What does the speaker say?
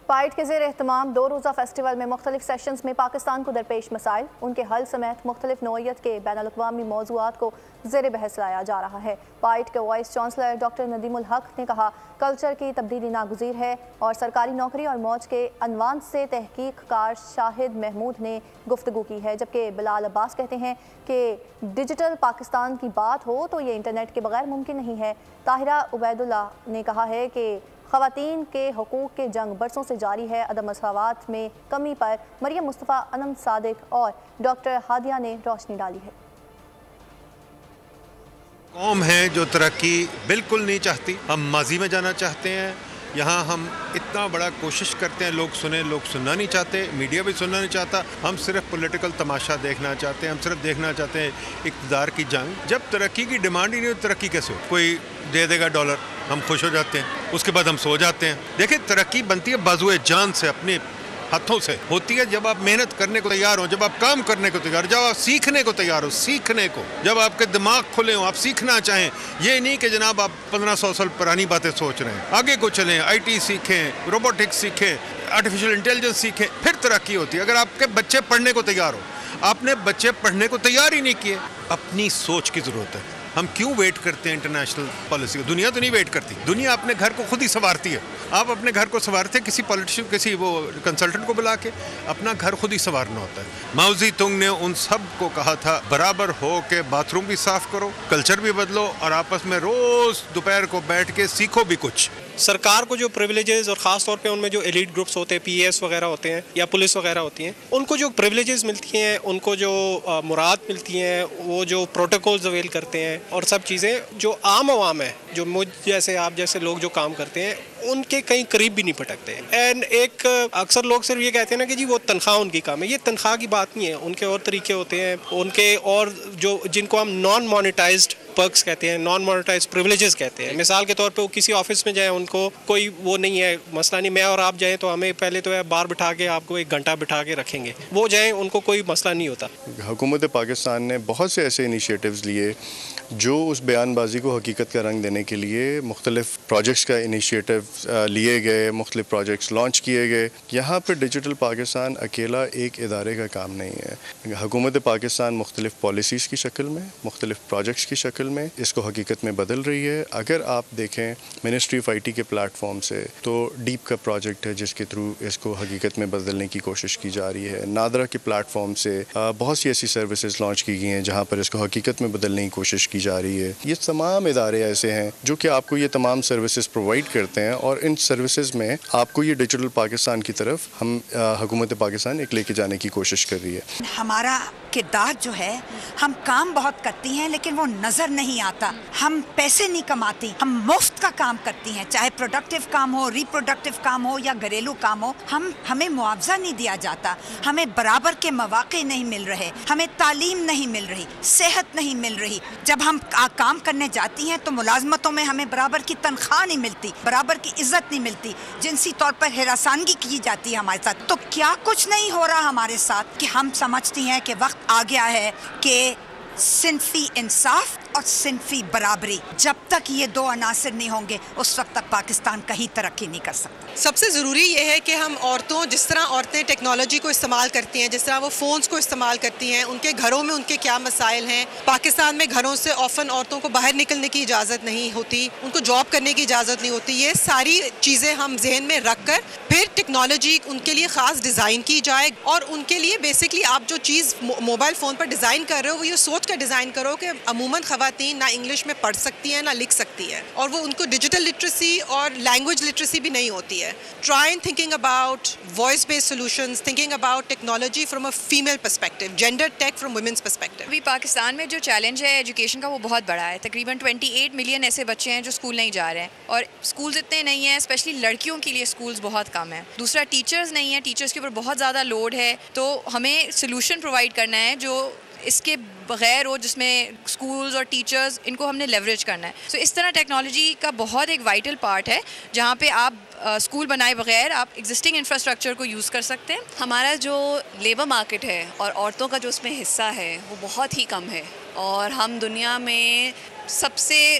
پائٹ کے زیر اہتمام 2 روزہ فیسٹیول میں مختلف سیشنز میں پاکستان کو درپیش مسائل، ان کے حل سمیت مختلف نوعیت کے بین الاقوامی موضوعات کو زیر بحث لایا جا رہا ہے۔ پائٹ کے وائس چانسلر ڈاکٹر ندیم الحق نے کہا، کلچر کی تبدیلی ناگزیر ہے اور سرکاری نوکری اور موج کے عنوان سے تحقیق کار شاہد محمود نے گفتگو کی ہے، جبکہ بلال عباس کہتے ہیں کہ ڈیجیٹل پاکستان کی بات ہو تو یہ انٹرنیٹ کے بغیر ممکن نہیں ہے۔ طاہرہ عبید اللہ نے کہا ہے کہ خواتین کے حقوق کے جنگ برسوں سے جاری ہے، عدم مساوات میں کمی پر مریم مصطفیٰ، انم صادق اور ڈاکٹر ہادیہ نے روشنی ڈالی ہے۔ قوم ہے جو ترقی بالکل نہیں چاہتی، ہم ماضی میں جانا چاہتے ہیں۔ یہاں ہم اتنا بڑا کوشش کرتے ہیں لوگ سنیں، لوگ سننا نہیں چاہتے، میڈیا بھی سننا نہیں چاہتا۔ ہم صرف پولیٹیکل تماشا دیکھنا چاہتے ہیں، ہم صرف دیکھنا چاہتے ہیں اقتدار کی جنگ۔ جب ترقی کی ڈیمانڈ ہی نہیں ہو، ترقی کیسے ہو؟ کوئی دے دے گا ڈالر، ہم خوش ہو جاتے ہیں، اس کے بعد ہم سو جاتے ہیں۔ دیکھیں، ترقی بنتی ہے بازوئے جان سے، اپنے ہاتھوں سے ہوتی ہے جب آپ محنت کرنے کو تیار ہوں، جب آپ کام کرنے کو تیار ہو، جب آپ سیکھنے کو تیار ہو، سیکھنے کو، جب آپ کے دماغ کھلے ہوں، آپ سیکھنا چاہیں۔ یہ نہیں کہ جناب آپ 1500 سال پرانی باتیں سوچ رہے ہیں، آگے کو چلیں، آئی ٹی سیکھیں، روبوٹکس سیکھیں، آرٹیفیشل انٹیلیجنس سیکھیں، پھر ترقی ہوتی ہے۔ اگر آپ کے بچے پڑھنے کو تیار ہو، آپ نے بچے پڑھنے کو تیار ہی نہیں کیے، اپنی سوچ کی ضرورت ہے۔ ہم کیوں ویٹ کرتے ہیں انٹرنیشنل پالیسی کو؟ دنیا تو نہیں ویٹ کرتی، دنیا اپنے گھر کو خود ہی سنوارتی ہے۔ آپ اپنے گھر کو سنوارتے کسی پولیٹیشین، کسی وہ کنسلٹنٹ کو بلا کے؟ اپنا گھر خود ہی سنوارنا ہوتا ہے۔ ماؤ زی تونگ نے ان سب کو کہا تھا، برابر ہو کے باتھ روم بھی صاف کرو، کلچر بھی بدلو، اور آپس میں روز دوپہر کو بیٹھ کے سیکھو بھی کچھ۔ سرکار کو جو پریویلیجز اور خاص طور پہ ان میں جو ایلیٹ گروپس ہوتے ہیں، پی ایس وغیرہ ہوتے ہیں یا پولیس وغیرہ ہوتی ہیں، ان کو جو پریویلیجز ملتی ہیں، ان کو جو مراد ملتی ہیں، وہ جو پروٹوکولز اویل کرتے ہیں اور سب چیزیں، جو عام عوام ہے، جو مجھ جیسے آپ جیسے لوگ جو کام کرتے ہیں، ان کے کہیں قریب بھی نہیں پھٹکتے۔ اینڈ ایک اکثر لوگ صرف یہ کہتے ہیں نا کہ جی وہ تنخواہ ان کی کام ہے۔ یہ تنخواہ کی بات نہیں ہے، ان کے اور طریقے ہوتے ہیں، ان کے اور جو جن کو ہم نان مانیٹائزڈ پرکس کہتے ہیں، نان مانیٹائزڈ پریویلیجز کہتے ہیں۔ مثال کے طور پہ وہ کسی آفس میں جائیں، ان کو کوئی وہ نہیں ہے، مسئلہ نہیں، میں اور آپ جائیں تو ہمیں پہلے تو باہر بٹھا کے آپ کو 1 گھنٹہ بٹھا کے رکھیں گے، وہ جائیں ان کو کوئی مسئلہ نہیں ہوتا۔ حکومت پاکستان نے بہت سے ایسے انیشیٹوز لیے جو اس بیان بازی کو حقیقت کا رنگ دینے کے لیے مختلف پروجیکٹس کا انیشیٹو لیے گئے، مختلف پروجیکٹس لانچ کیے گئے۔ یہاں پہ ڈیجیٹل پاکستان اکیلا ایک ادارے کا کام نہیں ہے۔ حکومت پاکستان مختلف پالیسیز کی شکل میں، مختلف پروجیکٹس کی شکل میں اس کو حقیقت میں بدل رہی ہے۔ اگر آپ دیکھیں منسٹری آف آئی ٹی کے پلیٹ فارم سے، تو ڈیپ کا پروجیکٹ ہے جس کے تھرو اس کو حقیقت میں بدلنے کی کوشش کی جا رہی ہے۔ نادرا کے پلیٹ فارم سے بہت سی ایسی سروسز لانچ کی گئی ہیں جہاں پر اس کو حقیقت میں بدلنے کی کوشش کی جا رہی ہے۔ یہ تمام ادارے ایسے ہیں جو کہ آپ کو یہ تمام سروسز پرووائڈ کرتے ہیں، اور ان سروسز میں آپ کو یہ ڈیجیٹل پاکستان کی طرف ہم حکومت پاکستان ایک لے کے جانے کی کوشش کر رہی ہے۔ ہمارا کردار جو ہے، ہم کام بہت کرتی ہیں لیکن وہ نظر نہیں آتا۔ ہم پیسے نہیں کماتی، ہم مفت کا کام کرتی ہیں، چاہے پروڈکٹیو کام ہو، ری پروڈکٹیو کام ہو یا گھریلو کام ہو۔ ہمیں معاوضہ نہیں دیا جاتا، ہمیں برابر کے مواقع نہیں مل رہے، ہمیں تعلیم نہیں مل رہی، صحت نہیں مل رہی۔ جب ہم کام کرنے جاتی ہیں تو ملازمتوں میں ہمیں برابر کی تنخواہ نہیں ملتی، برابر کی عزت نہیں ملتی، جنسی طور پر ہراسانگی کی جاتی ہے ہمارے ساتھ۔ تو کیا کچھ نہیں ہو رہا ہمارے ساتھ کہ ہم سمجھتی ہیں کہ وقت آ گیا ہے کہ صنفی انصاف اور صنفی برابری، جب تک یہ 2 عناصر نہیں ہوں گے اس وقت تک پاکستان کہیں ترقی نہیں کر سکتا۔ سب سے ضروری یہ ہے کہ ہم عورتوں، جس طرح عورتیں ٹیکنالوجی کو استعمال کرتی ہیں، جس طرح وہ فونز کو استعمال کرتی ہیں، ان کے گھروں میں ان کے کیا مسائل ہیں۔ پاکستان میں گھروں سے آفن عورتوں کو باہر نکلنے کی اجازت نہیں ہوتی، ان کو جاب کرنے کی اجازت نہیں ہوتی۔ یہ ساری چیزیں ہم ذہن میں رکھ کر پھر ٹیکنالوجی ان کے لیے خاص ڈیزائن کی جائے، اور ان کے لیے بیسکلی آپ جو چیز موبائل فون پر ڈیزائن کر رہے ہو، وہ یہ سوچ کر ڈیزائن کرو کہ عموماً خواتین نہ انگلش میں پڑھ سکتی ہیں نہ لکھ سکتی ہیں، اور وہ ان کو ڈیجیٹل لٹریسی اور لینگویج لٹریسی بھی نہیں ہوتی ہے۔ Try and thinking about voice based solutions, thinking about technology from a female perspective, gender tech from women's perspective. ابھی پاکستان میں جو چیلنج ہے ایجوکیشن کا، وہ بہت بڑا ہے۔ تقریباً 28 ملین ایسے بچے ہیں جو اسکول نہیں جا رہے ہیں، اور اسکولز اتنے نہیں ہیں، اسپیشلی لڑکیوں کے لیے اسکولز بہت کم ہیں۔ دوسرا ٹیچرز نہیں ہیں، ٹیچرز کے اوپر بہت زیادہ لوڈ ہے۔ تو ہمیں سلوشن پرووائڈ کرنا ہے جو اس کے بغیر ہو، جس میں اسکولز اور ٹیچرز ان کو ہم نے لیوریج کرنا ہے۔ سو اس طرح ٹیکنالوجی کا بہت ایک وائٹل پارٹ ہے جہاں پہ آپ اسکول بنائے بغیر آپ ایگزسٹنگ انفراسٹرکچر کو یوز کر سکتے ہیں۔ ہمارا جو لیبر مارکیٹ ہے اور عورتوں کا جو اس میں حصہ ہے وہ بہت ہی کم ہے، اور ہم دنیا میں سب سے،